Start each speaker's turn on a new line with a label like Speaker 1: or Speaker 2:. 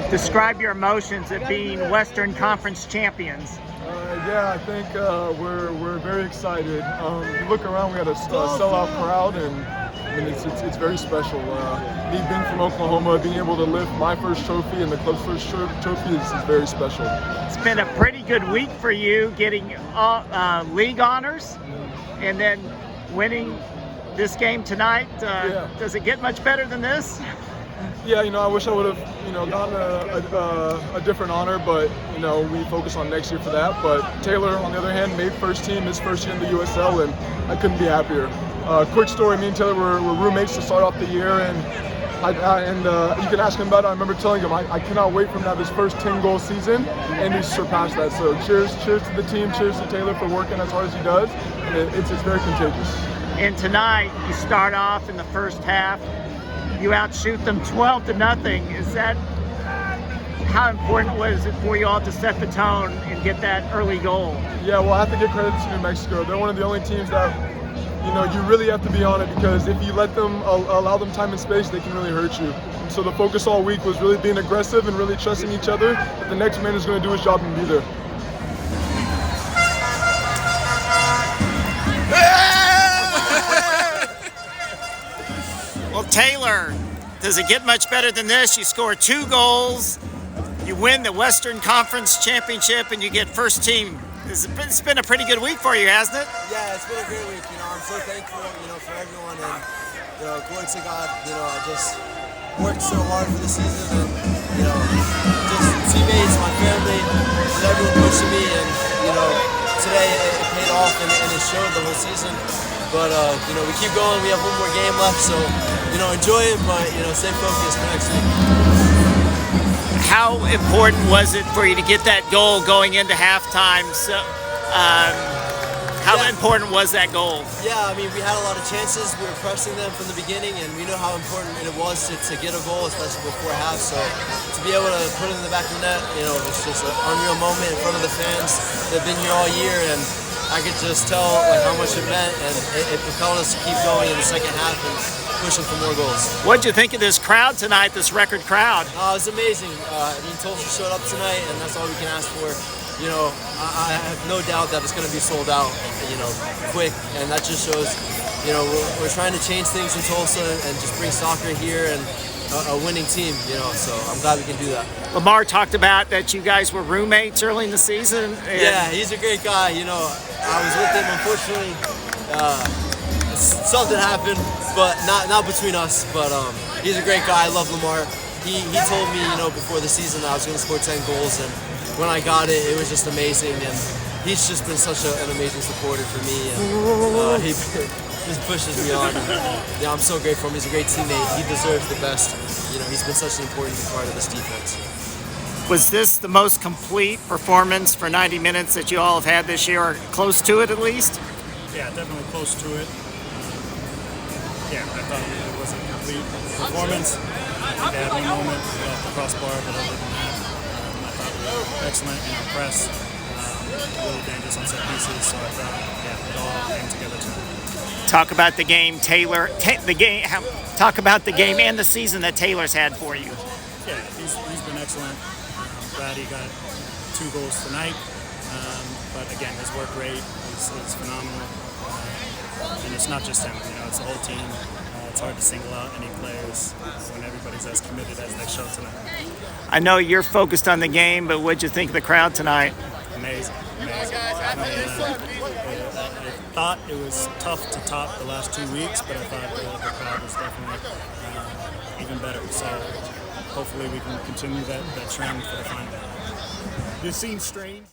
Speaker 1: Describe your emotions at being Western Conference champions.
Speaker 2: Yeah, I think we're very excited. You look around, we had a sellout crowd, and I mean it's very special. Me being from Oklahoma, being able to lift my first trophy and the club's first trophy is very special.
Speaker 1: It's been a pretty good week for you, getting league honors, and then winning this game tonight. Does it get much better than this?
Speaker 2: Yeah, I wish I would have, gotten a different honor, but, we focus on next year for that. But Taylor, on the other hand, made first team his first year in the USL, and I couldn't be happier. Quick story, me and Taylor were roommates to start off the year, and you can ask him about it. I remember telling him I cannot wait for him to have his first 10-goal season, and he's surpassed that. So cheers to the team, cheers to Taylor for working as hard as he does, and it's very contagious.
Speaker 1: And tonight, you start off in the first half, you outshoot them 12-0. Is that, how important was it for you all to set the tone and get that early goal?
Speaker 2: Yeah, well, I have to give credit to New Mexico. They're one of the only teams that, you really have to be on it, because if you let them, allow them time and space, they can really hurt you. And so the focus all week was really being aggressive and really trusting each other that the next man is going to do his job and be there.
Speaker 1: Well, Taylor, does it get much better than this? You score 2 goals, you win the Western Conference Championship, and you get first team. It's been a pretty good week for you, hasn't it?
Speaker 3: Yeah, it's been a great week. I'm so thankful, for everyone, and glory to God. I just worked so hard for the season, and just teammates, my family, and everyone pushing me, and today it paid off, and it showed the whole season. But we keep going. We have one more game left, so enjoy it, but stay focused for next week.
Speaker 1: How important was it for you to get that goal going into halftime? So, how important was that goal?
Speaker 3: Yeah, we had a lot of chances. We were pressing them from the beginning, and we know how important it was to get a goal, especially before half. So to be able to put it in the back of the net, it's just an unreal moment in front of the fans that have been here all year, and I could just tell how much it meant, and it propelled us to keep going in the second half and pushing for more goals.
Speaker 1: What'd you think of this crowd tonight, this record crowd?
Speaker 3: It was amazing. Tulsa showed up tonight, and that's all we can ask for. I have no doubt that it's going to be sold out, quick, and that just shows, we're trying to change things in Tulsa and just bring soccer here and a winning team, so I'm glad we can do that.
Speaker 1: Lamar talked about that you guys were roommates early in the season.
Speaker 3: Yeah, he's a great guy. I was with him. Unfortunately, something happened, but not between us. But he's a great guy. I love Lamar. He told me, before the season that I was going to score 10 goals, and when I got it, it was just amazing. And he's just been such an amazing supporter for me, and he just pushes me on. And, I'm so grateful for him. He's a great teammate. He deserves the best. He's been such an important part of this defense.
Speaker 1: Was this the most complete performance for 90 minutes that you all have had this year, or close to it at least?
Speaker 4: Yeah, definitely close to it. I thought it was a complete performance. I think they had one moment off the crossbar, but other than that, I thought we were excellent in our press, really dangerous on set pieces, so I thought, it all came together tonight.
Speaker 1: Talk about the game, Taylor. Talk about the game and the season that Taylor's had for you.
Speaker 4: Yeah, he's been excellent. Glad he got 2 goals tonight, but again, his work rate is phenomenal, and it's not just him. It's the whole team. It's hard to single out any players when everybody's as committed as they show tonight.
Speaker 1: I know you're focused on the game, but what'd you think of the crowd tonight?
Speaker 4: Amazing. I thought it was tough to top the last 2 weeks, but I thought the crowd was definitely even better. So hopefully we can continue that trend for the final.
Speaker 1: It seems strange.